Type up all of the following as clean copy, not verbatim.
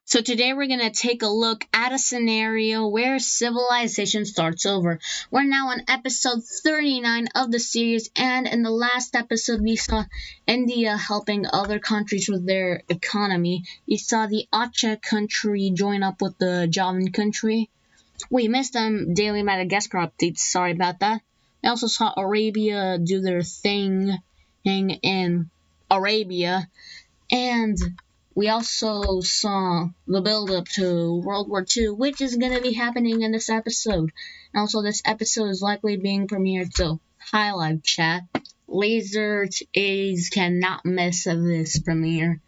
So today we're going to take a look at a scenario where civilization starts over. We're now on episode 39 of the series, and in the last episode we saw India helping other countries with their economy. You saw the Aceh country join up with the Javan country. We missed them daily Madagascar updates, sorry about that. I also saw Arabia do their thing in Arabia, and we also saw the build-up to World War II, which is going to be happening in this episode. And also, this episode is likely being premiered, so hi live chat. Laser A's cannot miss this premiere.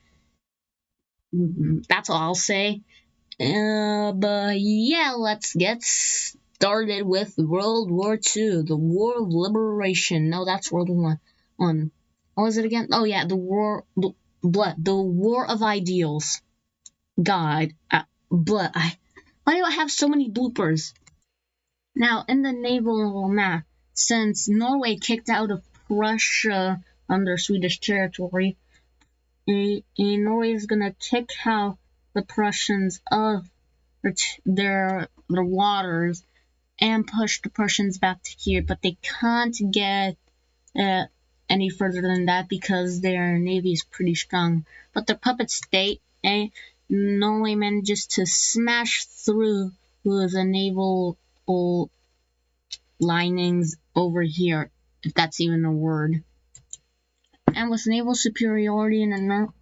That's all I'll say. But yeah, let's get started with World War II, the War of Liberation. No, that's World War One. What was it again? Oh yeah, the War of Ideals. God, why do I have so many bloopers? Now, in the naval map, since Norway kicked out of Prussia under Swedish territory, Norway is gonna kick out the Prussians of their waters and push the Prussians back to here, but they can't get any further than that because their navy is pretty strong. But their puppet state, Norway manages to smash through the naval linings over here, if that's even a word. And with naval superiority in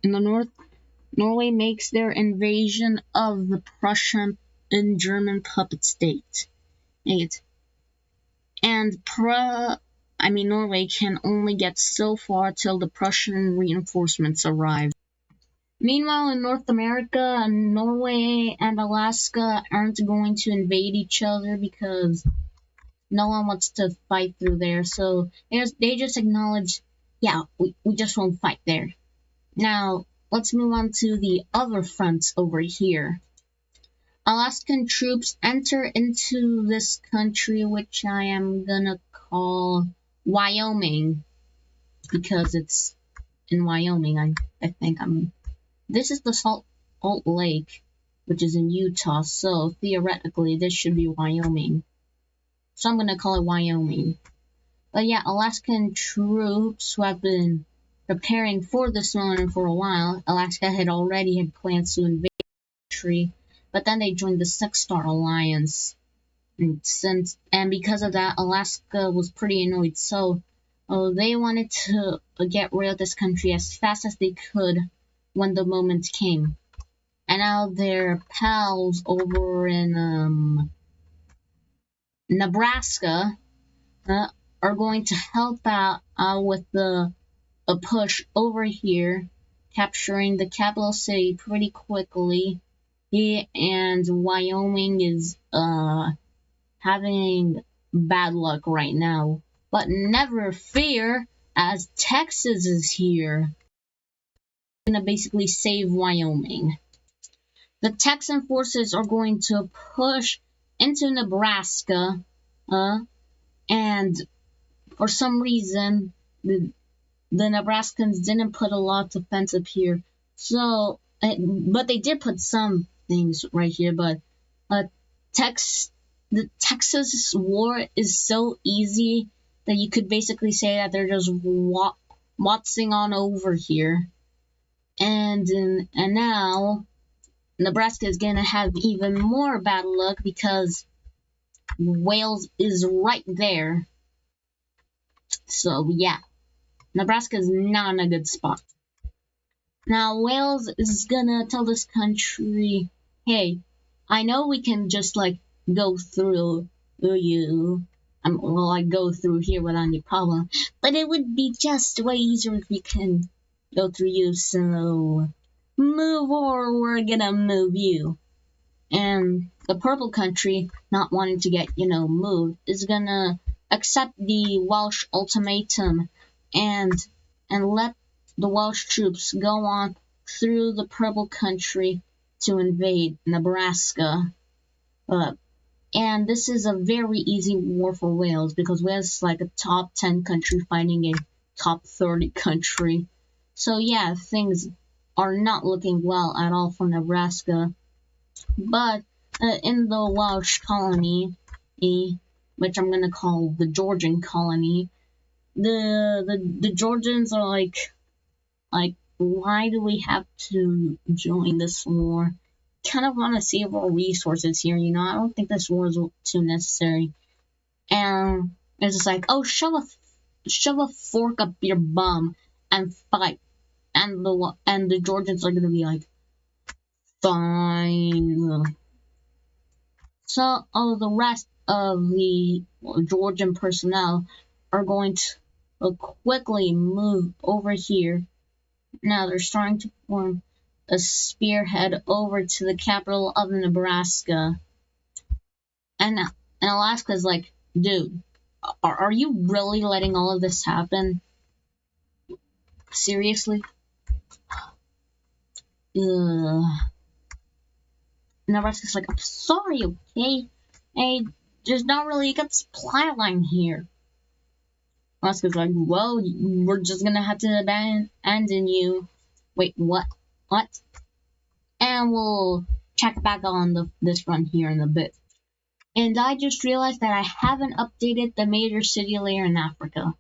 the north, Norway makes their invasion of the Prussian and German puppet state. And Norway can only get so far till the Prussian reinforcements arrive. Meanwhile, in North America, Norway and Alaska aren't going to invade each other because no one wants to fight through there. So they just acknowledge, yeah, we just won't fight there. Now, let's move on to the other fronts over here. Alaskan troops enter into this country, which I am gonna call Wyoming, because it's in Wyoming, I think. This is the Salt Lake, which is in Utah, so theoretically this should be Wyoming. So I'm gonna call it Wyoming. But yeah, Alaskan troops who have been preparing for this moment for a while. Alaska had already had plans to invade the country, but then they joined the Six Star Alliance. And because of that, Alaska was pretty annoyed. So they wanted to get rid of this country as fast as they could when the moment came. And now their pals over in Nebraska are going to help out with a push over here, capturing the capital city pretty quickly. And Wyoming is having bad luck right now. But never fear, as Texas is here. Gonna basically save Wyoming. The Texan forces are going to push into Nebraska, and for some reason the Nebraskans didn't put a lot of defense up here. So, but they did put some things right here. But the Texas war is so easy that you could basically say that they're just watsing on over here. And now Nebraska is gonna have even more bad luck because Wales is right there. So yeah, Nebraska is not in a good spot. Now Wales is gonna tell this country, hey, I know we can just go through you. I go through here without any problem, but it would be just way easier if we can go through you, so move or we're gonna move you. And the purple country, not wanting to get, moved, is gonna accept the Welsh ultimatum and let the Welsh troops go on through the purple country to invade Nebraska. And this is a very easy war for Wales because Wales is like a top 10 country fighting a top 30 country. So yeah, things are not looking well at all for Nebraska. But in the Welsh colony, which I'm gonna call the Georgian colony, the Georgians are like, why do we have to join this war? Kind of want to save our resources here, you know. I don't think this war is too necessary. And it's just like, oh, shove a fork up your bum and fight. And the Georgians are gonna be like, fine. So all the rest of the Georgian personnel are going to quickly move over here. Now they're starting to form a spearhead over to the capital of Nebraska. And Alaska's like, dude, are you really letting all of this happen? Seriously? Ugh. Nebraska's like, I'm sorry, okay? Hey, there's not really a good supply line here. Alaska's like, well, we're just gonna have to abandon you. Wait, what? What? And we'll check back on this run here in a bit. And I just realized that I haven't updated the major city layer in Africa.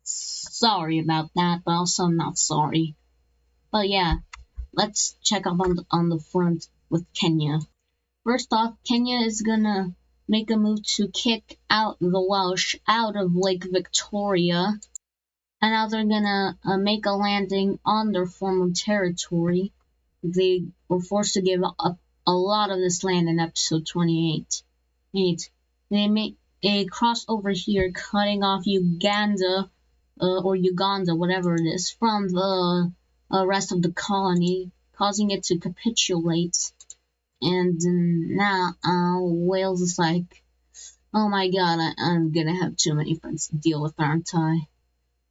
Sorry about that, but also not sorry. But yeah, let's check up on the front with Kenya. First off, Kenya is gonna make a move to kick out the Welsh out of Lake Victoria. And now they're gonna make a landing on their former territory. They were forced to give up a lot of this land in episode 28. They make a crossover here, cutting off Uganda, or Uganda, whatever it is, from the rest of the colony, causing it to capitulate. And now Wales is like, oh my god, I'm gonna have too many friends to deal with, aren't I?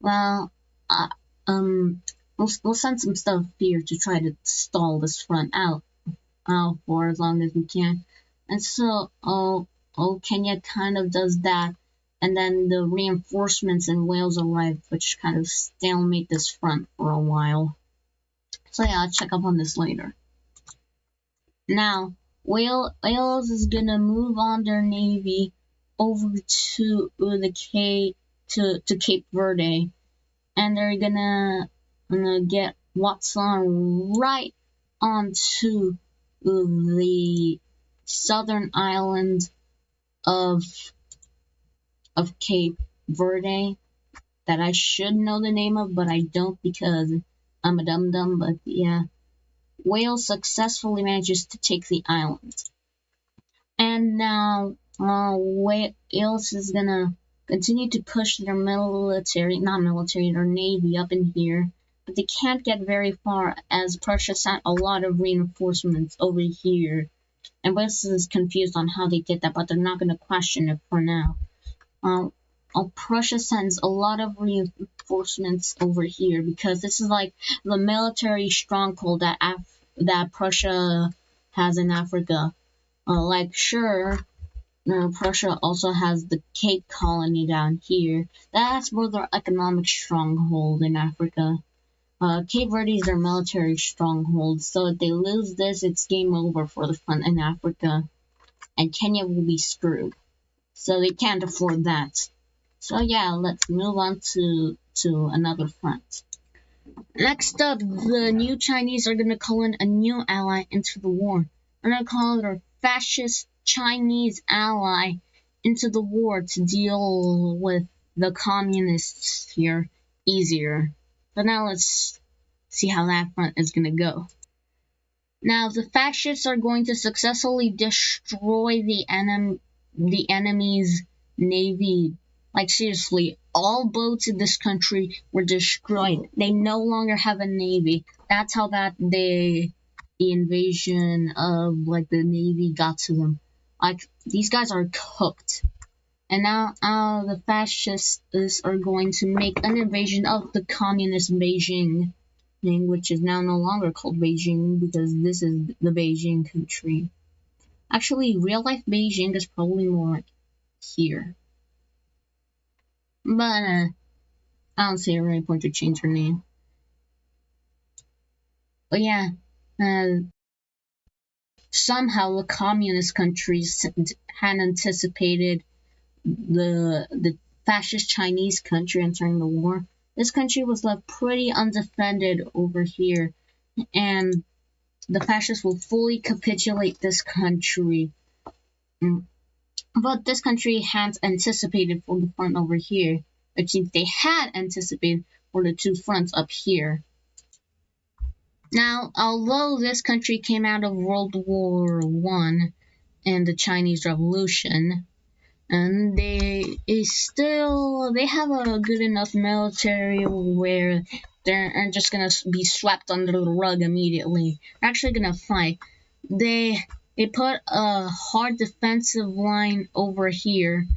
Well, we'll send some stuff here to try to stall this front out for as long as we can. And so, Kenya kind of does that. And then the reinforcements in Wales arrive, which kind of stalemate this front for a while. So yeah, I'll check up on this later. Now, Wales is gonna move on their navy over to Cape Verde, and they're gonna get Watson right onto the southern island of Cape Verde, that I should know the name of, but I don't because I'm a dum-dum. But yeah, Wales successfully manages to take the island. And now Wales is gonna continue to push their their navy up in here, but they can't get very far as Prussia sent a lot of reinforcements over here. And Wales is confused on how they did that, but they're not gonna question it for now. Prussia sends a lot of reinforcements over here because this is like the military stronghold that Prussia has in Africa. Sure, Prussia also has the Cape Colony down here. That's more their economic stronghold in Africa. Cape Verde is their military stronghold, so if they lose this, it's game over for the front in Africa, and Kenya will be screwed. So they can't afford that. So yeah, let's move on to another front. Next up, the new Chinese are gonna call in a new ally into the war. They're gonna call their fascist Chinese ally into the war to deal with the communists here easier. But now let's see how that front is gonna go. Now the fascists are going to successfully destroy the enemy's navy. Like seriously, all boats in this country were destroyed. They no longer have a navy. That's how bad the invasion of the navy got to them. Like these guys are cooked. And now the fascists are going to make an invasion of the communist Beijing, which is now no longer called Beijing because this is the Beijing country. Actually, real life Beijing is probably more like here. But I don't see a really point to change her name. But yeah, somehow the communist countries had anticipated the fascist Chinese country entering the war. This country was left pretty undefended over here, and the fascists will fully capitulate this country. Mm. But this country had anticipated for the front over here, which means they had anticipated for the two fronts up here. Now, although this country came out of World War One and the Chinese Revolution, and they have a good enough military where they're just gonna be swept under the rug immediately. They're actually gonna fight. They put a hard defensive line over here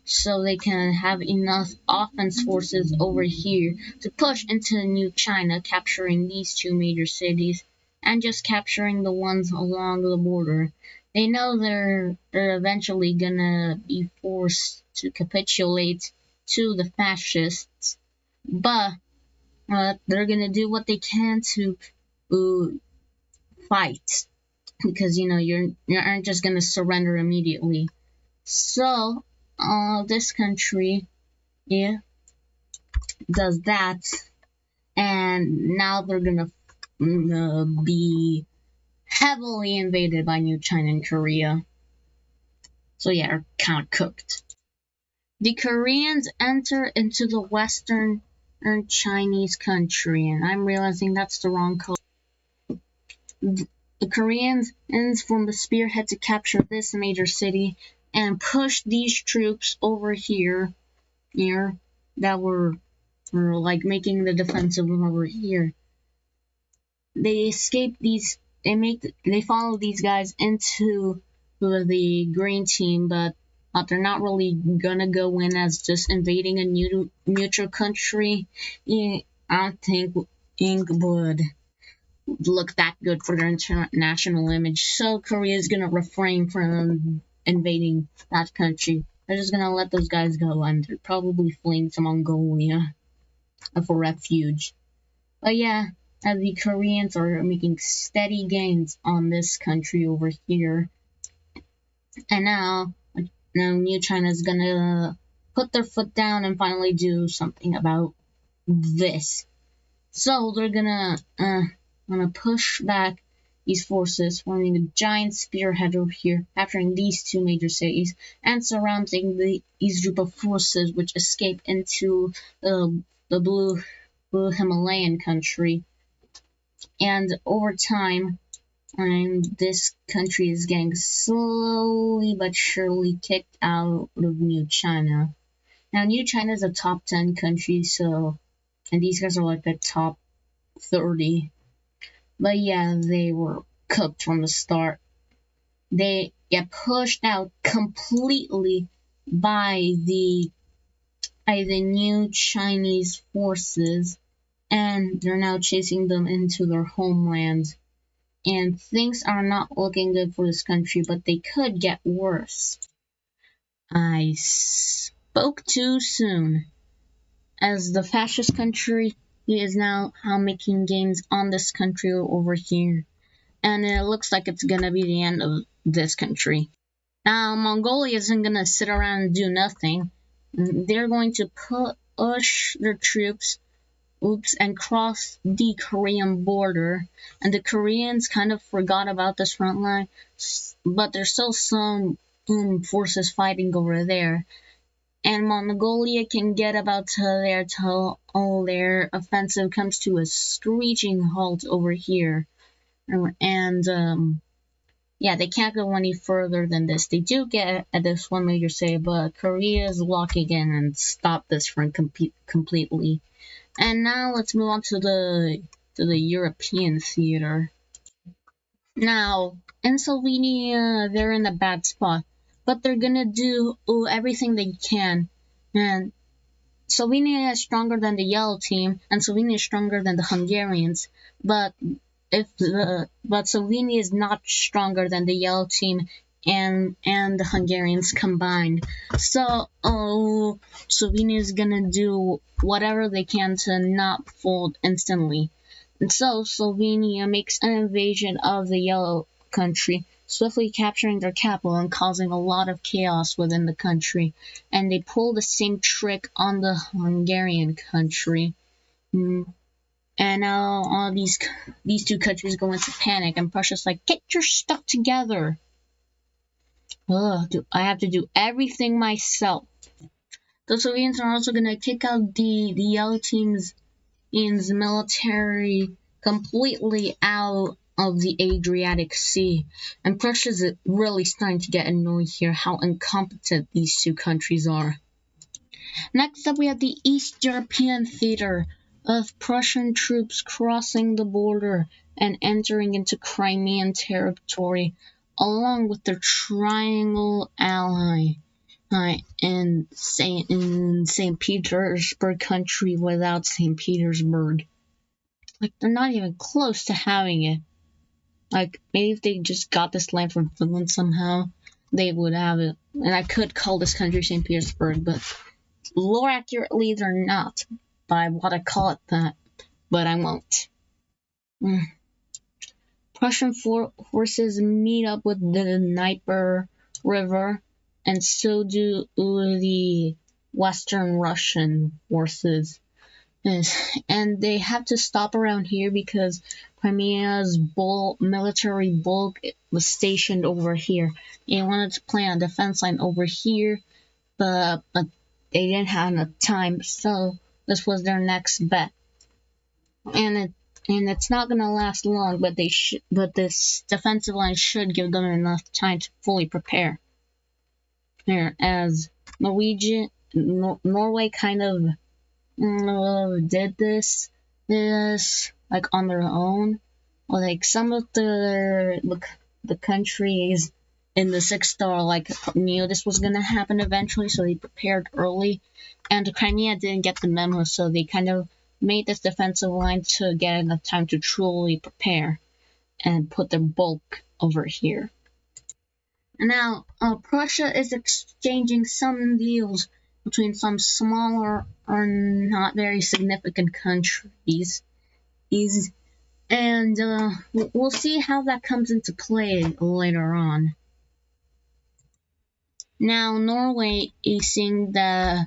so they can have enough offense forces over here to push into New China, capturing these two major cities and just capturing the ones along the border. They know they're eventually gonna be forced to capitulate to the fascists, but they're gonna do what they can to fight, because you aren't just gonna surrender immediately. So this country, yeah, does that, and now they're gonna be heavily invaded by New China and Korea. So yeah, they're kind of cooked. The Koreans enter into the western Chinese country, and I'm realizing that's the wrong color. The Koreans form the spearhead to capture this major city and push these troops over here that were like making the defensive over here. They escape these. They follow these guys into the green team, but they're not really gonna go in as just invading a neutral country. I don't think would look that good for their international image. So Korea is gonna refrain from invading that country. They're just gonna let those guys go, and they're probably fleeing to Mongolia for refuge. But yeah, the Koreans are making steady gains on this country over here. And now New China is gonna put their foot down and finally do something about this. So they're gonna push back these forces, forming a giant spearhead over here, capturing these two major cities, and surrounding these group of forces which escape into the blue Himalayan country. And over time, this country is getting slowly but surely kicked out of New China. Now, New China is a top 10 country, and these guys are like the top 30. But yeah, they were cooked from the start. They get pushed out completely by the new Chinese forces, and they're now chasing them into their homeland. And things are not looking good for this country, but they could get worse. I spoke too soon, as the fascist country is now making gains on this country over here, and it looks like it's gonna be the end of this country. Now, Mongolia isn't gonna sit around and do nothing. They're going to push their troops and cross the Korean border, and the Koreans kind of forgot about this front line, but there's still some forces fighting over there, and Mongolia can get about to there till all their offensive comes to a screeching halt over here, and yeah, they can't go any further than this. They do get at this one major city, but Korea is locking in and stop this front completely. And now let's move on to the European theater. Now, in Slovenia, they're in a bad spot, but they're gonna do everything they can. And Slovenia is stronger than the yellow team, and Slovenia is stronger than the Hungarians. But Slovenia is not stronger than the yellow team and the Hungarians combined. So Slovenia is gonna do whatever they can to not fold instantly. And so Slovenia makes an invasion of the yellow country, swiftly capturing their capital and causing a lot of chaos within the country. And they pulled the same trick on the Hungarian country. And now all these two countries go into panic, and Prussia's like, get your stuff together. I have to do everything myself. The Soviets are also going to kick out the yellow team's military completely out of the Adriatic Sea. And Prussia's really starting to get annoyed here how incompetent these two countries are. Next up, we have the East European theater of Prussian troops crossing the border and entering into Crimean territory, along with their triangle ally in St. Petersburg country without St. Petersburg. Like, they're not even close to having it. Like, maybe if they just got this land from Finland somehow, they would have it. And I could call this country St. Petersburg, but more accurately, they're not. But I want to call it that, but I won't. Prussian forces meet up with the Dnieper River, and so do the Western Russian forces. And they have to stop around here because Crimea's military bulk was stationed over here. They wanted to plant a defense line over here, but they didn't have enough time, so this was their next bet. And it's not gonna last long, but this defensive line should give them enough time to fully prepare. Here, as Norway kind of did this like on their own. Like some of the countries in the 6 star like knew this was gonna happen eventually, so they prepared early. And Crimea didn't get the memo, so they kind of made this defensive line to get enough time to truly prepare and put their bulk over here. Now, Prussia is exchanging some deals between some smaller or not very significant countries. And we'll see how that comes into play later on. Now, Norway is seeing that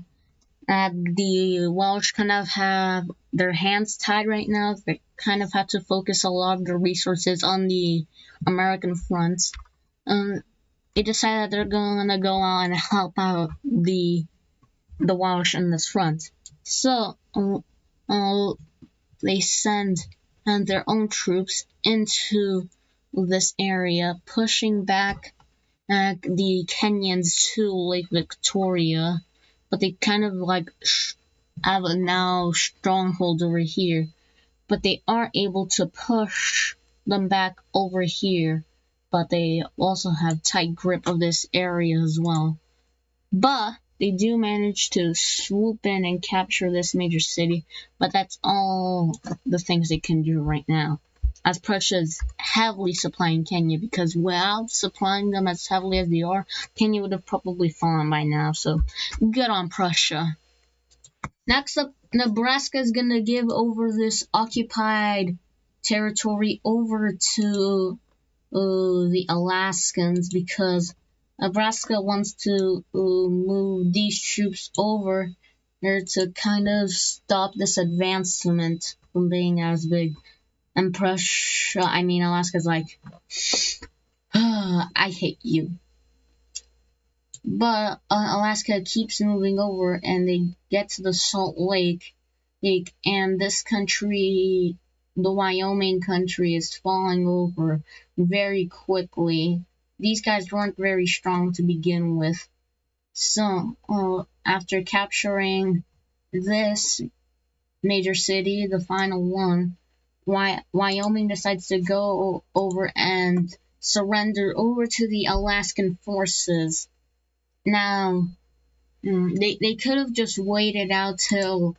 the Welsh kind of have their hands tied right now. They kind of have to focus a lot of their resources on the American front. They decided that they're going to go out and help out the Welsh in this front. So they send their own troops into this area, pushing back the Kenyans to Lake Victoria, but they kind of like have a now stronghold over here. But they are able to push them back over here, but they also have tight grip of this area as well. But they do manage to swoop in and capture this major city, but that's all the things they can do right now, as Prussia is heavily supplying Kenya, because without supplying them as heavily as they are, Kenya would have probably fallen by now, so good on Prussia. Next up, Nebraska is going to give over this occupied territory over to the Alaskans, because Nebraska wants to move these troops over there to kind of stop this advancement from being as big. And Alaska's like, I hate you. But Alaska keeps moving over, and they get to the Salt Lake, and this country, the Wyoming country, is falling over very quickly. These guys weren't very strong to begin with. So, after capturing this major city, the final one, Wyoming decides to go over and surrender over to the Alaskan forces. Now, they could have just waited out till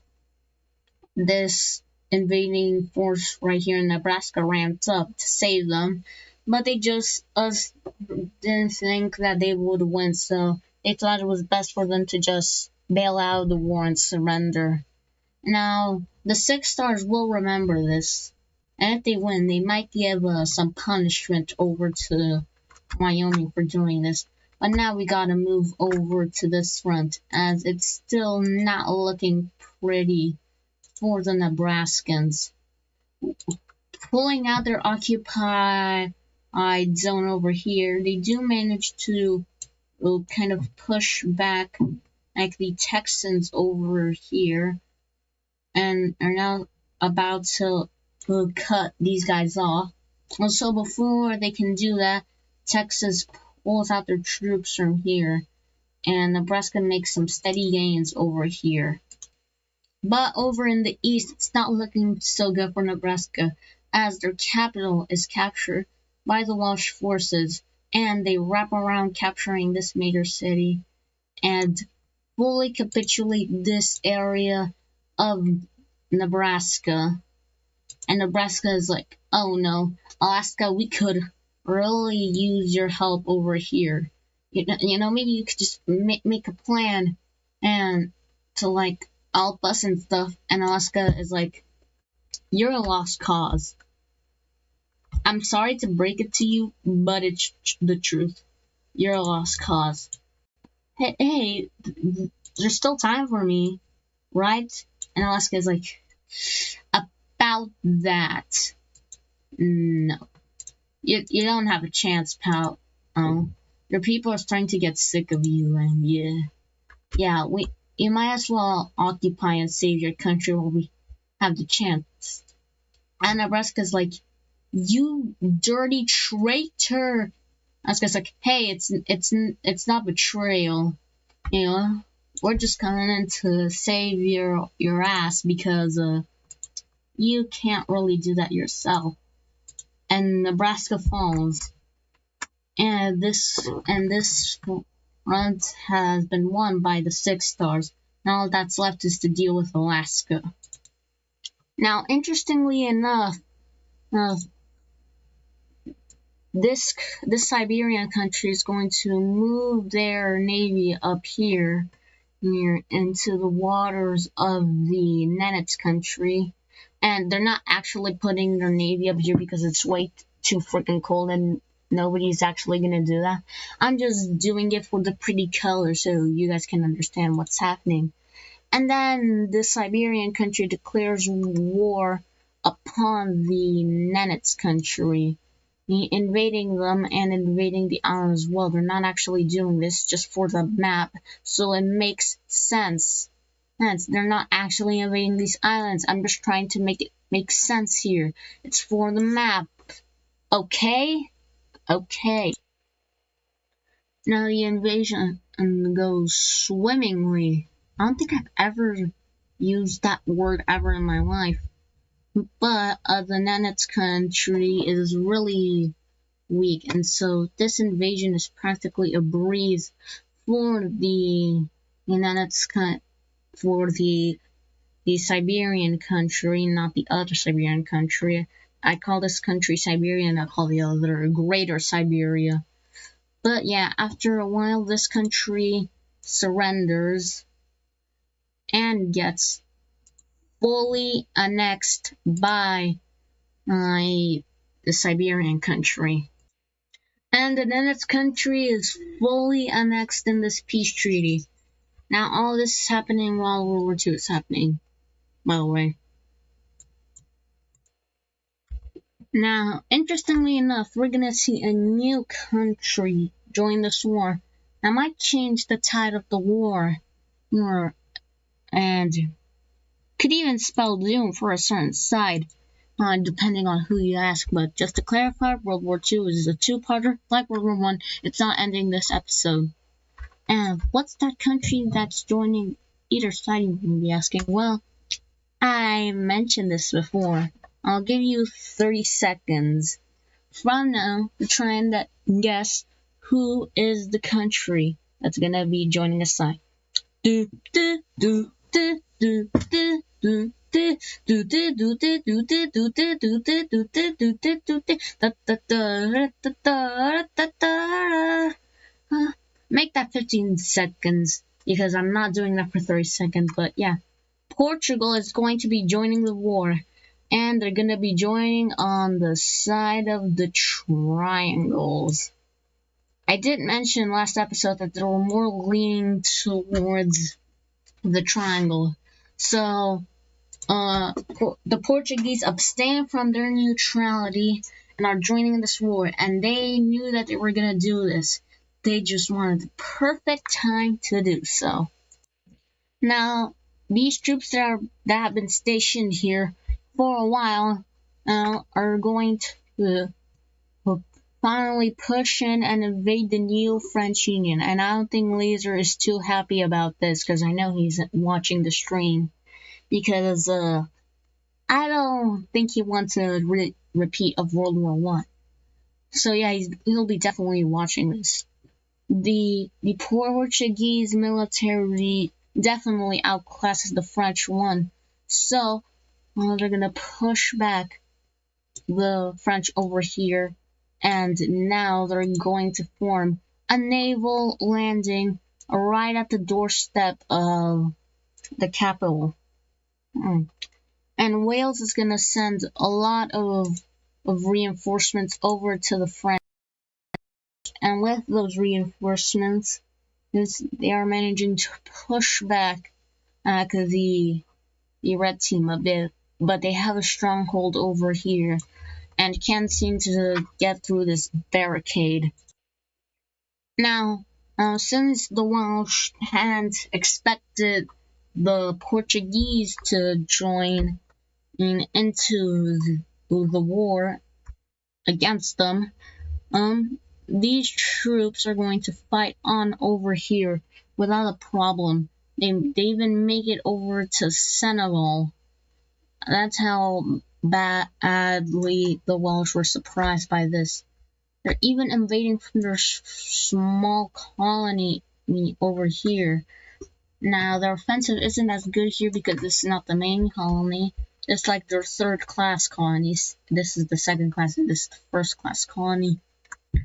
this invading force right here in Nebraska ramped up to save them, but they just didn't think that they would win, so they thought it was best for them to just bail out of the war and surrender. Now, the 6 stars will remember this, and if they win, they might give some punishment over to Wyoming for doing this. But now we gotta move over to this front, as it's still not looking pretty for the Nebraskans. Pulling out their occupied zone over here, they do manage to kind of push back like the Texans over here, and are now about to cut these guys off. And so before they can do that, Texas pulls out their troops from here, and Nebraska makes some steady gains over here. But over in the east, it's not looking so good for Nebraska, as their capital is captured by the Welsh forces, and they wrap around capturing this major city and fully capitulate this area of Nebraska. And Nebraska is like, oh no, Alaska, we could really use your help over here. You know, maybe you could just make a plan and to like help us and stuff. And Alaska is like, you're a lost cause. I'm sorry to break it to you, but it's the truth. You're a lost cause. Hey, there's still time for me, right? And Alaska is like, about that, no. You don't have a chance, pal. Your people are starting to get sick of you, and you might as well occupy and save your country while we have the chance. And Nebraska's like, you dirty traitor. Alaska's like, hey, it's not betrayal, you know. We're just coming in to save your ass because you can't really do that yourself. And Nebraska falls. And this front has been won by the 6 stars. Now all that's left is to deal with Alaska. Now, interestingly enough, this Siberian country is going to move their navy up here into the waters of the Nenets country. And they're not actually putting their navy up here because it's way too freaking cold and nobody's actually gonna do that. I'm just doing it for the pretty color so you guys can understand what's happening. And then the Siberian country declares war upon the Nenets country, invading them and invading the island as well. They're not actually doing this just for the map, so it makes sense. They're not actually invading these islands. I'm just trying to make it make sense here. It's for the map. Okay? Okay. Now the invasion goes swimmingly. I don't think I've ever used that word ever in my life. But the Nenets country is really weak, and so this invasion is practically a breeze for the Nenets country. For the Siberian country, not the other Siberian country. I call this country Siberian, I call the other Greater Siberia. But yeah, after a while, this country surrenders and gets fully annexed by the Siberian country. And the Nenets country is fully annexed in this peace treaty. Now, all this is happening while World War II is happening, by the way. Now, interestingly enough, we're going to see a new country join this war. That might change the tide of the war, and could even spell doom for a certain side, depending on who you ask. But just to clarify, World War II is a two-parter, like World War I. It's not ending this episode. And what's that country that's joining either side, you may be asking? Well, I mentioned this before. I'll give you 30 seconds from now to try and guess who is the country that's gonna be joining a side. Make that 15 seconds, because I'm not doing that for 30 seconds, but yeah. Portugal is going to be joining the war, and they're going to be joining on the side of the triangles. I did mention last episode that they were more leaning towards the triangle. So, the Portuguese abstained from their neutrality and are joining this war, and they knew that they were gonna do this. They just wanted the perfect time to do so. Now, these troops that have been stationed here for a while are going to finally push in and invade the new French Union. And I don't think Laser is too happy about this because I know he's watching the stream. Because I don't think he wants a repeat of World War One. So yeah, he'll be definitely watching this. The Portuguese military definitely outclasses the French one. So they're gonna push back the French over here, and now they're going to form a naval landing right at the doorstep of the capital. And Wales is going to send a lot of reinforcements over to the French. And with those reinforcements, they are managing to push back the red team a bit. But they have a stronghold over here and can't seem to get through this barricade. Now, since the Welsh hadn't expected the Portuguese to join into the war against them, these troops are going to fight on over here without a problem. They even make it over to Senegal. That's how badly the Welsh were surprised by this. They're even invading from their small colony over here. Now, their offensive isn't as good here because this is not the main colony. It's like their third class colonies. This is the second class and this is the first class colony.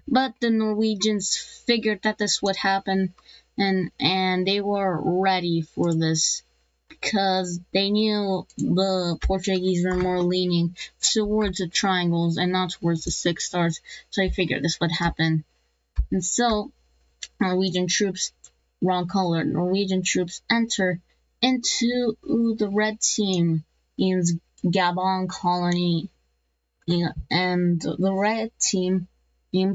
But the Norwegians figured that this would happen and they were ready for this because they knew the Portuguese were more leaning towards the triangles and not towards the 6 stars. So they figured this would happen. And so Norwegian troops, wrong color, Norwegian troops enter into the red team in Gabon colony, and the red team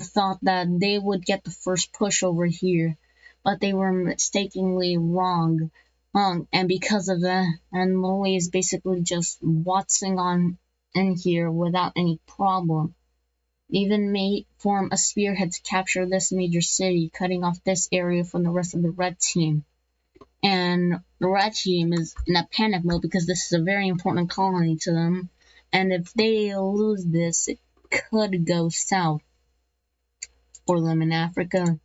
thought that they would get the first push over here, but they were mistakenly wrong. And because of that, and Norway is basically just waltzing on in here without any problem. They even may form a spearhead to capture this major city, cutting off this area from the rest of the red team. And the red team is in a panic mode because this is a very important colony to them. And if they lose this, it could go south for them in Africa.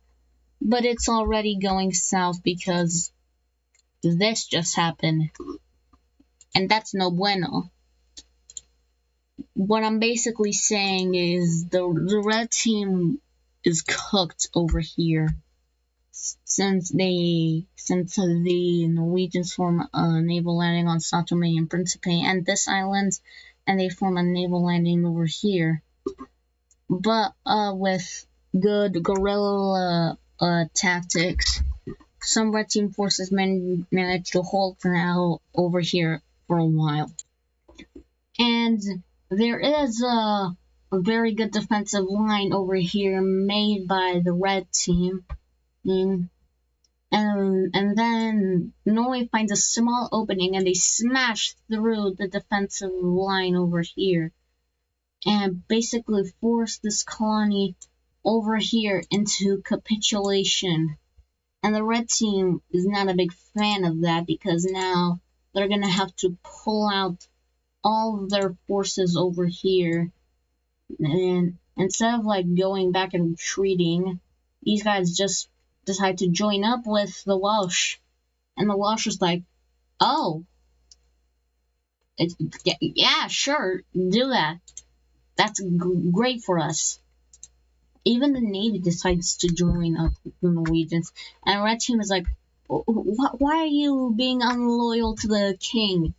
But it's already going south because this just happened. And that's no bueno. What I'm basically saying is the red team is cooked over here. Since the Norwegians form a naval landing on Sao Tome and Principe and this island, and they form a naval landing over here. But with good guerrilla tactics, some red team forces managed to hold now over here for a while. And there is a very good defensive line over here made by the red team. And then Norway finds a small opening and they smash through the defensive line over here and basically force this colony over here into capitulation. And the red team is not a big fan of that because now they're going to have to pull out all of their forces over here. And instead of like going back and retreating, these guys just decide to join up with the Welsh. And the Welsh was like, oh, yeah, sure, do that. That's great for us. Even the Navy decides to join up with the Norwegians. And Red Team is like, why are you being unloyal to the king?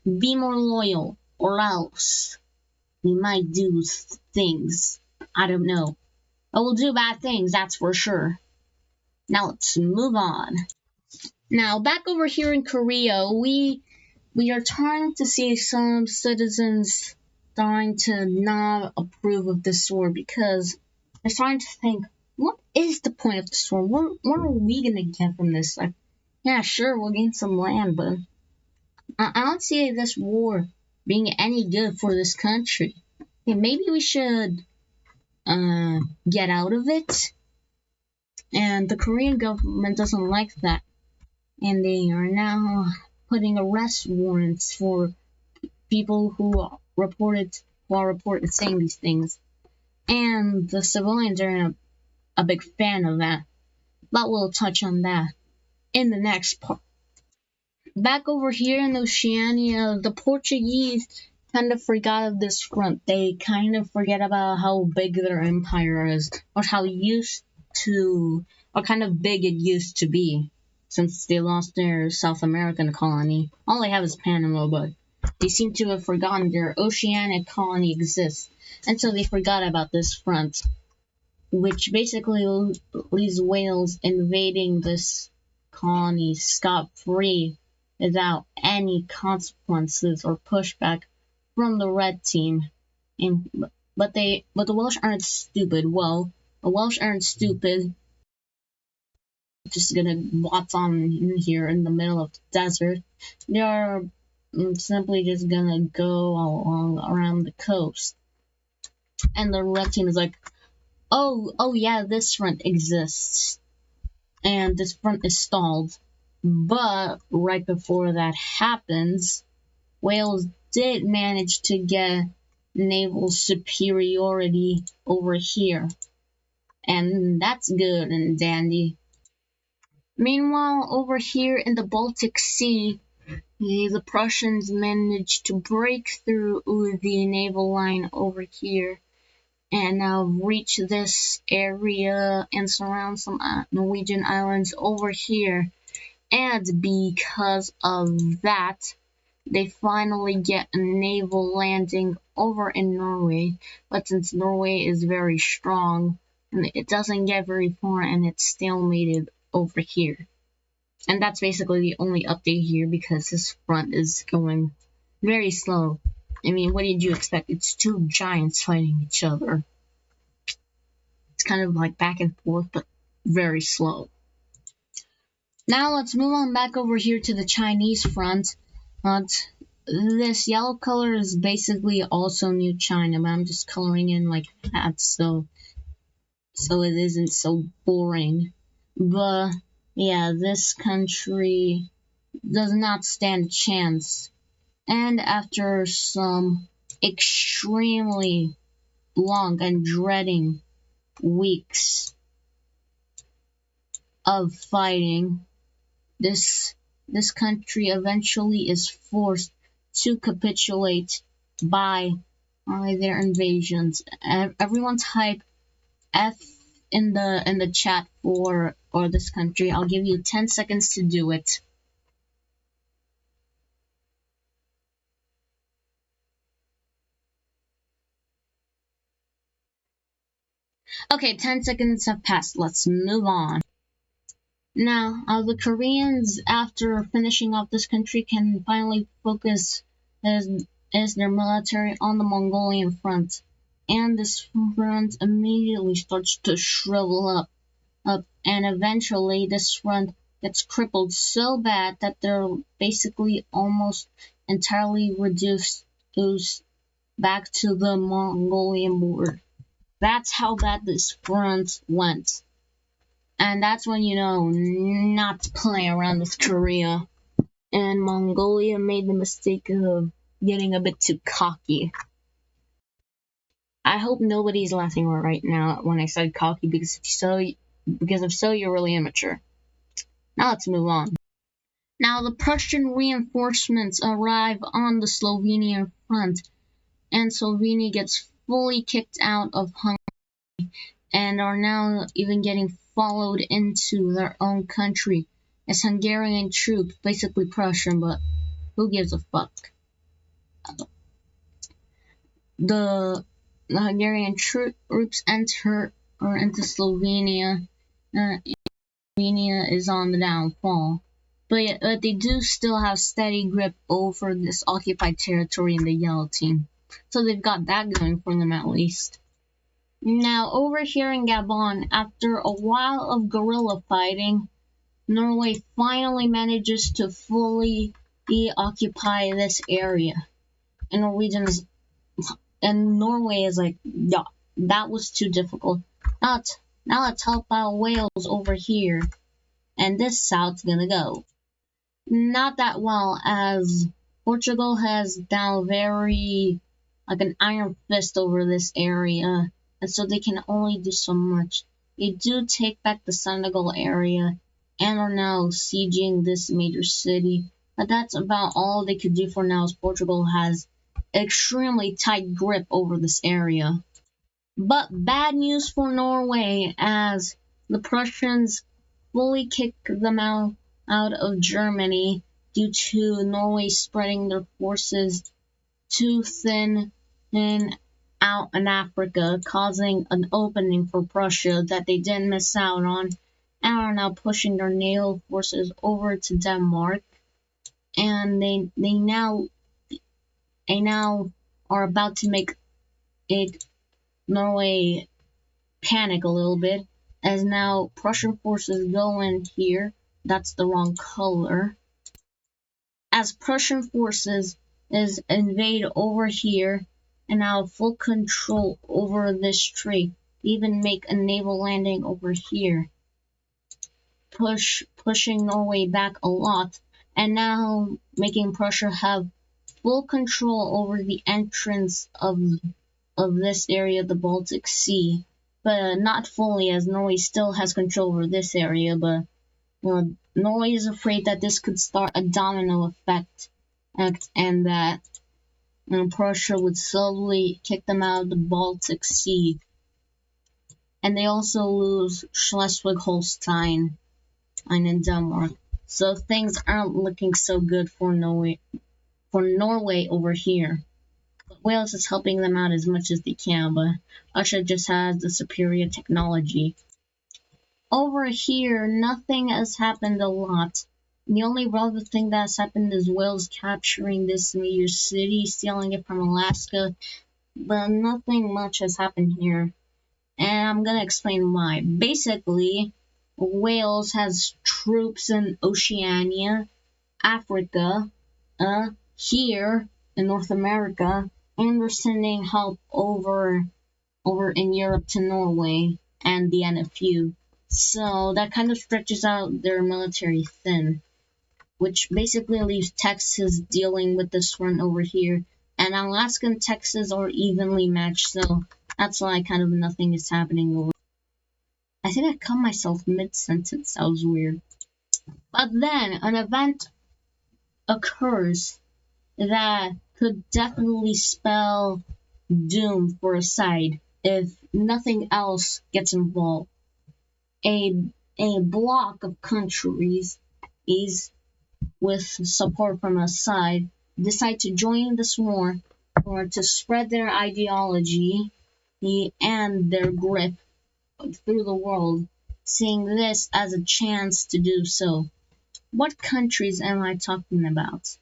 Be more loyal, or else we might do things. I don't know. I will do bad things, that's for sure. Now let's move on. Now back over here in Korea, we are starting to see some citizens starting to not approve of this war because they're starting to think, what is the point of this war? What are we gonna get from this? Like, yeah, sure, we'll gain some land, but I don't see this war being any good for this country. Okay, maybe we should get out of it. And the Korean government doesn't like that, and they are now putting arrest warrants for people who are reported saying these things. And the civilians are a big fan of that. But we'll touch on that in the next part. Back over here in Oceania, the Portuguese kind of forgot of this front. They kind of forget about how big their empire is, or how used to, or kind of big it used to be, since they lost their South American colony. All they have is Panama, but they seem to have forgotten their oceanic colony exists, and so they forgot about this front, which basically leaves Wales invading this colony scot-free without any consequences or pushback from the red team. And but the Welsh aren't stupid. Well, the Welsh aren't stupid. Just gonna watch on in here in the middle of the desert. They are simply just gonna go along around the coast. And the red team is like, oh yeah, this front exists. And this front is stalled. But right before that happens, Wales did manage to get naval superiority over here. And that's good and dandy. Meanwhile, over here in the Baltic Sea, the Prussians managed to break through the naval line over here and now reach this area and surround some Norwegian islands over here. And because of that, they finally get a naval landing over in Norway. But since Norway is very strong, it doesn't get very far and it's stalemated over here. And that's basically the only update here because this front is going very slow. I mean, what did you expect? It's two giants fighting each other. It's kind of like back and forth, but very slow. Now let's move on back over here to the Chinese front. This yellow color is basically also New China, but I'm just coloring in like that so it isn't so boring. But yeah, this country does not stand a chance. And after some extremely long and dreading weeks of fighting, this country eventually is forced to capitulate by their invasions. Everyone type F in the chat for this country. I'll give you 10 seconds to do it. Okay, 10 seconds have passed. Let's move on. Now, the Koreans, after finishing off this country, can finally focus as their military on the Mongolian front. And this front immediately starts to shrivel up, and eventually this front gets crippled so bad that they're basically almost entirely reduced back to the Mongolian border. That's how bad this front went. And that's when you know not to play around with Korea. And Mongolia made the mistake of getting a bit too cocky. I hope nobody's laughing right now when I said cocky, because if so, you're really immature. Now let's move on. Now the Prussian reinforcements arrive on the Slovenian front, and Slovenia gets fully kicked out of Hungary and are now even getting followed into their own country as Hungarian troops, basically Prussian, but who gives a fuck? The Hungarian troops enter or into Slovenia. Slovenia is on the downfall. But they do still have steady grip over this occupied territory in the yellow team. So they've got that going for them at least. Now, over here in Gabon, after a while of guerrilla fighting, Norway finally manages to fully occupy this area. And Norway is like, yeah, that was too difficult. Now let's help out Wales over here. And this South's gonna go. Not that well, as Portugal has now very, like an iron fist over this area. And so they can only do so much. They do take back the Senegal area and are now sieging this major city. But that's about all they could do for now, as Portugal has extremely tight grip over this area. But bad news for Norway, as the Prussians fully kicked them out of Germany due to Norway spreading their forces too thin and out in Africa, causing an opening for Prussia that they didn't miss out on, and are now pushing their naval forces over to Denmark. And they now are about to make it Norway panic a little bit, as now Prussian forces go in here. That's the wrong color. As Prussian forces is invade over here and now full control over this strait, even make a naval landing over here, pushing Norway back a lot, and now making Prussia have full control over the entrance of this area, the Baltic Sea, but not fully, as Norway still has control over this area. But Norway is afraid that this could start a domino effect, and that Prussia would slowly kick them out of the Baltic Sea. And they also lose Schleswig-Holstein and in Denmark. So things aren't looking so good for Norway over here. But Wales is helping them out as much as they can, but Russia just has the superior technology. Over here, nothing has happened a lot. The only relevant thing that has happened is Wales capturing this major city, stealing it from Alaska, but nothing much has happened here. And I'm gonna explain why. Basically, Wales has troops in Oceania, Africa, here in North America, and they're sending help over in Europe to Norway and the NFU. So that kind of stretches out their military thin, which basically leaves Texas dealing with this one over here. And Alaska and Texas are evenly matched, so that's why kind of nothing is happening over. I think I cut myself mid-sentence, that was weird. But then an event occurs that could definitely spell doom for a side if nothing else gets involved. A block of countries with support from a side decide to join this war or to spread their ideology and their grip through the world, seeing this as a chance to do so. What countries am I talking about?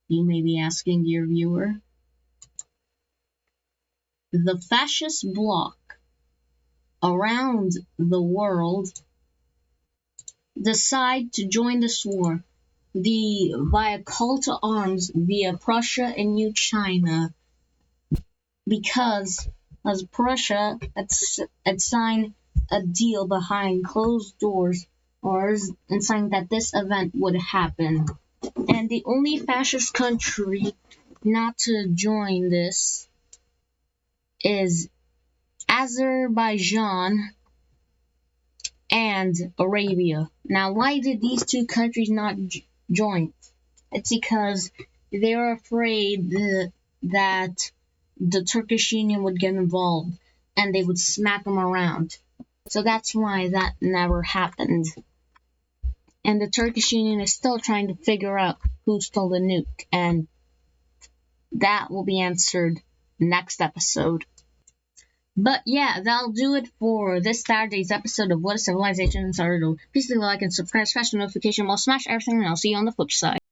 You may be asking, dear viewer. The fascist bloc around the world decide to join this war via call to arms via Prussia and New China, because as Prussia had signed a deal behind closed doors and saying that this event would happen. And the only fascist country not to join this is Azerbaijan and Arabia. Now, why did these two countries not join? It's because they were afraid that the Turkish Union would get involved and they would smack them around. So that's why that never happened. And the Turkish Union is still trying to figure out who stole the nuke, and that will be answered next episode. But yeah, that'll do it for this Saturday's episode of What a Civilization. Sorry to please leave a like and subscribe, smash the notification bell, smash everything, and I'll see you on the flip side.